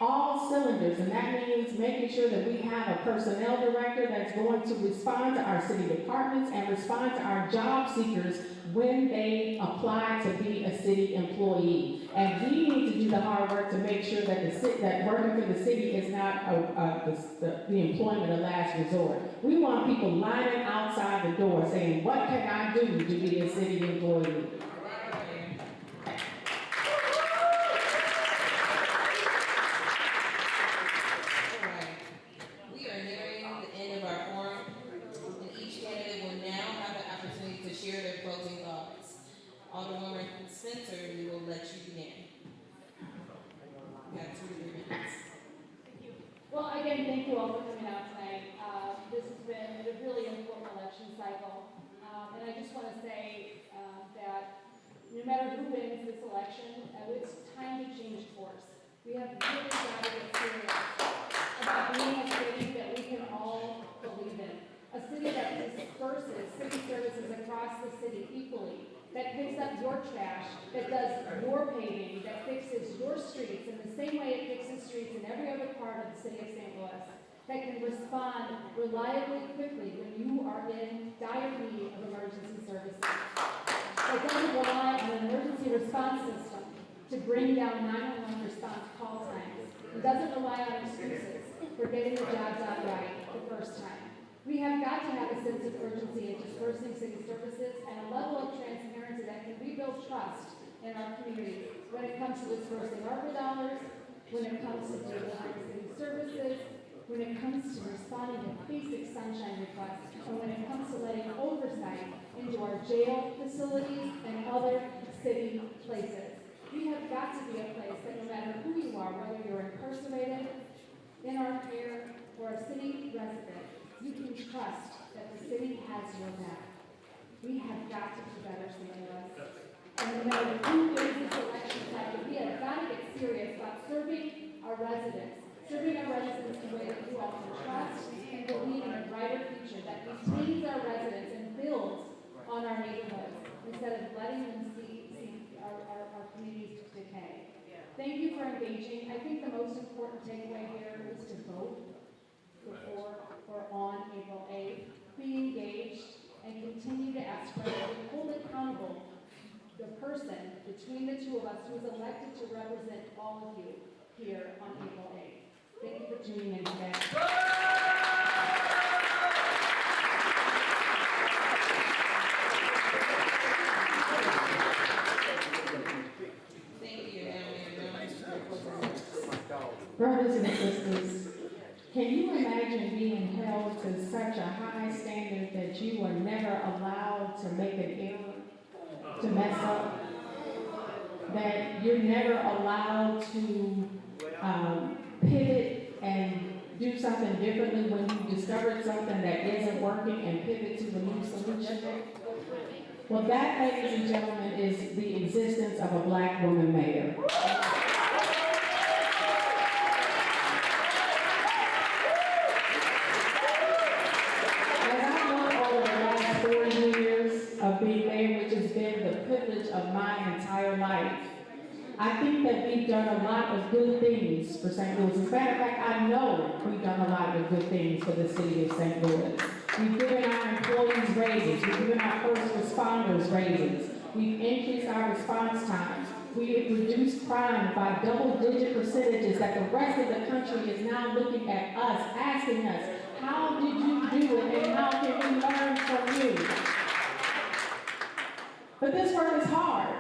All cylinders, and that means making sure that we have a personnel director that's going to respond to our city departments and respond to our job seekers when they apply to be a city employee. And we need to do the hard work to make sure that that working for the city is not the employment of last resort. We want people lining outside the door saying, what can I do to be a city employee? Share their closing thoughts. Alderwoman Spencer, we will let you begin. You have 2 to 3 minutes. Thank you. Well, again, thank you all for coming out tonight. This has been a really important election cycle. And I just want to say that no matter who wins this election, it's time to change course. We have really got to get serious about being a city that we can all believe in. A city that disperses city services across the city equally, that picks up your trash, that does your paving, that fixes your streets in the same way it fixes streets in every other part of the city of St. Louis, that can respond reliably quickly when you are in dire need of emergency services, that doesn't rely on an emergency response system to bring down 911 response call times, and doesn't rely on excuses for getting the job done right the first time. We have got to have a sense of urgency in dispersing city services and a level of transparency that can rebuild trust in our communities when it comes to dispersing ARPA dollars, when it comes to delivering city services, when it comes to responding to basic sunshine requests, and when it comes to letting oversight into our jail facilities and other city places. We have got to be a place that no matter who you are, whether you're incarcerated, in our care, or a city resident, you can trust that the city has your back. We have got to do better, St. Louis. And no matter who wins this election cycle, we have got to get serious about serving our residents in a way that you all can trust and believe in a brighter future that maintains our residents and builds on our neighborhoods instead of letting them see our communities decay. Thank you for engaging. I think the most important takeaway here is to vote before or on April 8th. Be engaged and continue to ask questions and hold accountable the person between the two of us who is elected to represent all of you here on April 8th. Thank you for tuning in today. Thank you, Brothers and sisters, can you imagine being held to such a high standard that you are never allowed to make an error, to mess up? That you're never allowed to pivot and do something differently when you discovered something that isn't working and pivot to a new solution? Well, that, ladies and gentlemen, is the existence of a black woman mayor. Of being mayor, which has been the privilege of my entire life. I think that we've done a lot of good things for St. Louis. As a matter of fact, I know we've done a lot of good things for the city of St. Louis. We've given our employees raises. We've given our first responders raises. We've increased our response times. We have reduced crime by double-digit percentages that the rest of the country is now looking at us, asking us, how did you do it and how can we learn from you? But this work is hard,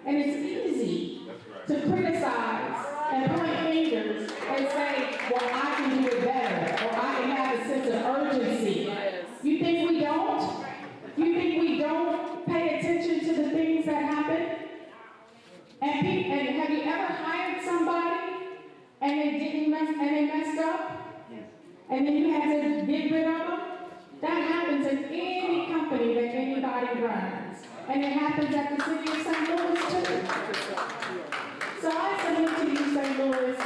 and it's easy to criticize and point fingers and say, well, I can do it better, or I can have a sense of urgency. You think we don't? You think we don't pay attention to the things that happen? And have you ever hired somebody and they messed up, and then you had to get rid of them? That happens in any company that anybody runs. And it happens at the city of St. Louis too. So I submit to you, St. Louis,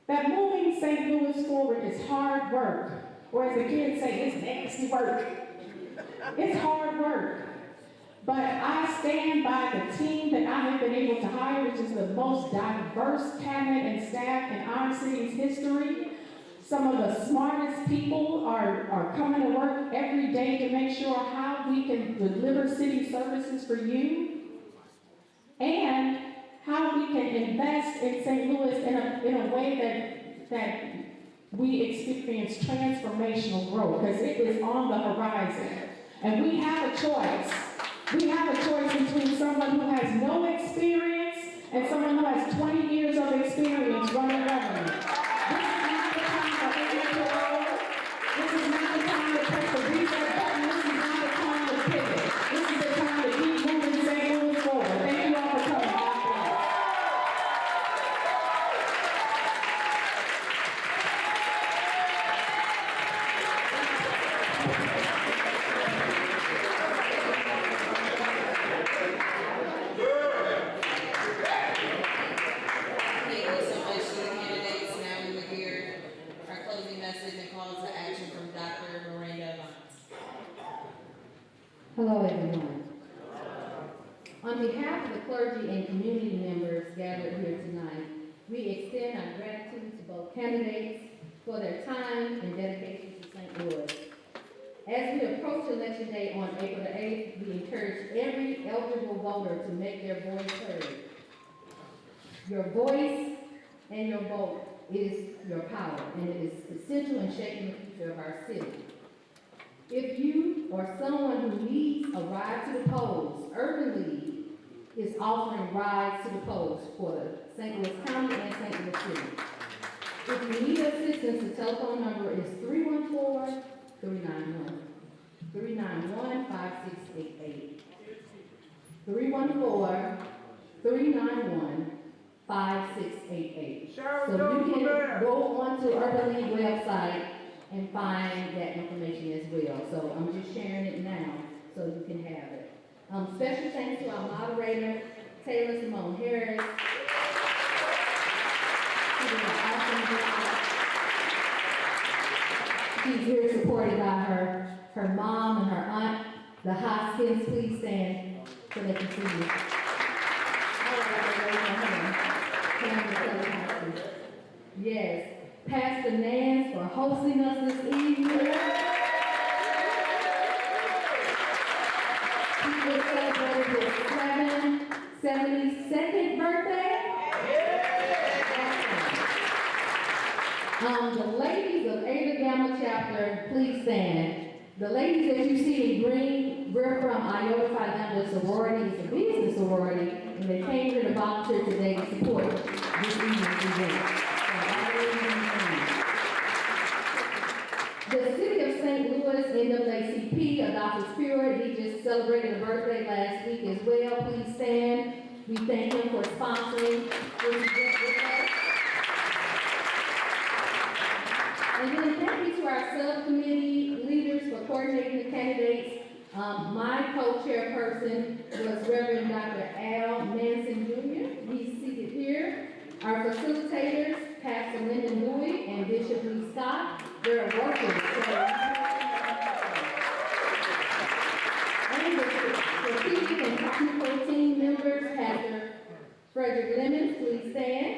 that moving St. Louis forward is hard work. Or as the kids say, it's nasty work. It's hard work. But I stand by the team that I have been able to hire, which is the most diverse cabinet and staff in our city's history. Some of the smartest people are coming to work every day to make sure how we can deliver city services for you, and how we can invest in St. Louis in a way that we experience transformational growth, because it is on the horizon. And we have a choice. We have a choice between someone who has no experience and someone who has 20 years of experience running government. This is not the time to press the reset button. This is not the time to pivot. This is the time to keep moving St. Louis forward. Thank you all for coming. Hello, everyone. On behalf of the clergy and community members gathered here tonight, we extend our gratitude to both candidates for their time and dedication to St. Louis. As we approach Election Day on April the 8th, we encourage every eligible voter to make their voice heard. Your voice and your vote is your power, and it is essential in shaping the future of our city. If you or someone who needs a ride to the polls, Urban League is offering rides to the polls for the St. Louis County and St. Louis City. If you need assistance, the telephone number is 314-391-5688. 314-391-5688. So you can go onto Urban League website and find that information as well. So I'm just sharing it now so you can have it. Special thanks to our moderator, Taylor Simone Harris. She did an awesome job. She's here supported by her mom and her aunt. The Hoskins, please stand so they can see you. All right, yes. Pastor Nance for hosting us this evening. He was celebrating his 72nd birthday. The ladies of Ada Gamma chapter, please stand. The ladies that you see in green, we're from Iota Phi Lambda sorority. It's a business sorority, and they came here to volunteer today to support this evening's event. The City of St. Louis NAACP adopted Spirit. He just celebrated a birthday last week as well. Please stand. We thank him for sponsoring this event with us. And then thank you to our subcommittee leaders for coordinating the candidates. My co-chairperson was Reverend Dr. Al Manson Jr. He's seated here. Our facilitators, Pastor Lyndon Louie and Bishop Lee Scott, they're working. And the strategic and technical team members, Pastor Frederick Lemons, please stand.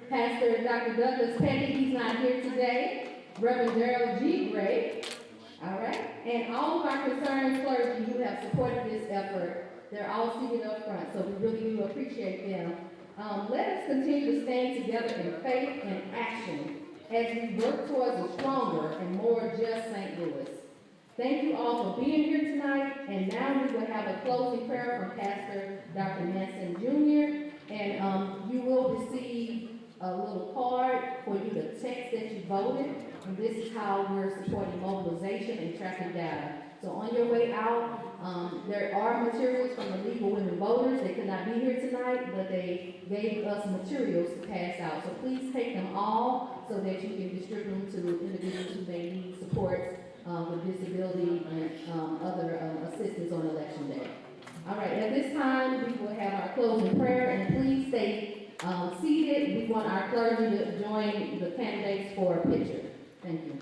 Pastor Dr. Douglas Petty, he's not here today. Reverend Darrell G. Gray, all right? And all of our concerned clergy who have supported this effort, they're all seated up front, so we really do appreciate them. Let us continue to stand together in faith and action as we work towards a stronger and more just St. Louis. Thank you all for being here tonight, and now we will have a closing prayer from Pastor Dr. Manson Jr., and you will receive a little card for you to text that you voted, and this is how we're supporting mobilization and tracking data. So on your way out, there are materials from the League of Women Voters. They could not be here tonight, but they gave us materials to pass out. So please take them all so that you can distribute them to individuals who may need support with disability and other assistance on Election Day. All right, at this time, we will have our closing prayer, and please stay seated. We want our clergy to join the candidates for a picture. Thank you.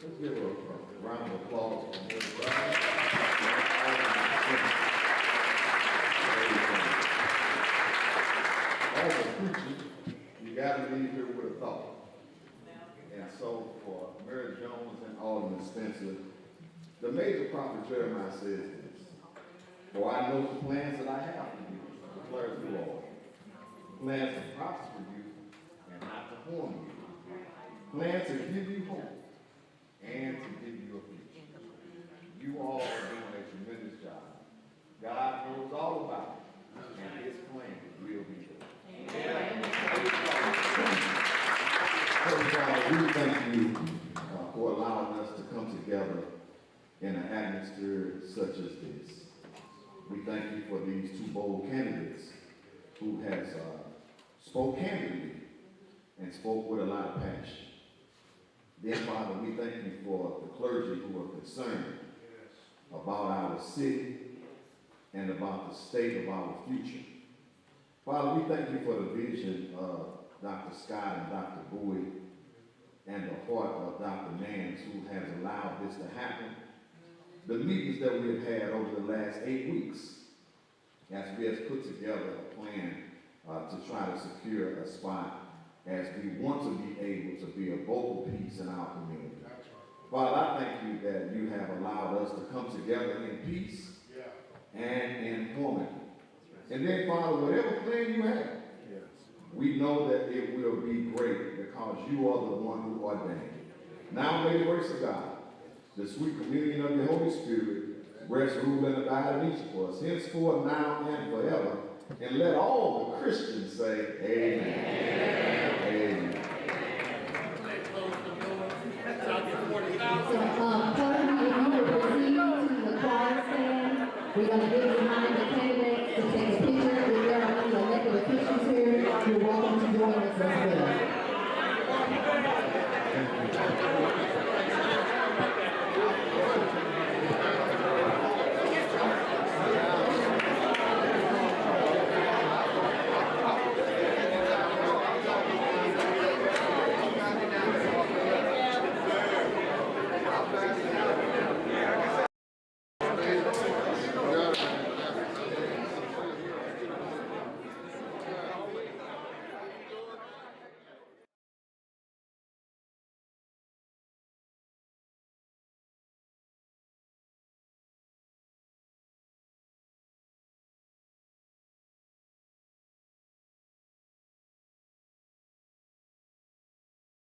Let's give a round of applause for Ms. Brown. expensive. The major prophet Jeremiah says this, for I know the plans that I have for you, declares the Lord. Plans to prosper you and not to harm you. Plans to give you hope and to give you a future. You all are doing a tremendous job. God knows all about it, and his plan will be good. First of all, we thank you for allowing us to come together in an atmosphere such as this. We thank you for these two bold candidates who has spoke candidly and spoke with a lot of passion. Then, Father, we thank you for the clergy who are concerned about our city and about the state of our future. Father, we thank you for the vision of Dr. Scott and Dr. Bowie and the heart of Dr. Nance, who has allowed this to happen. The meetings that we have had over the last 8 weeks, as we have put together a plan to try to secure a spot as we want to be able to be a vocal piece in our community. Father, I thank you that you have allowed us to come together in peace and in harmony. And then, Father, whatever plan you have, we know that it will be great because you are the one who ordained. Now may the grace of God, the sweet communion of the Holy Spirit, rest, rule, and abide in each of us, henceforth, now, and forever. And let all the Christians say, amen. Amen. Amen.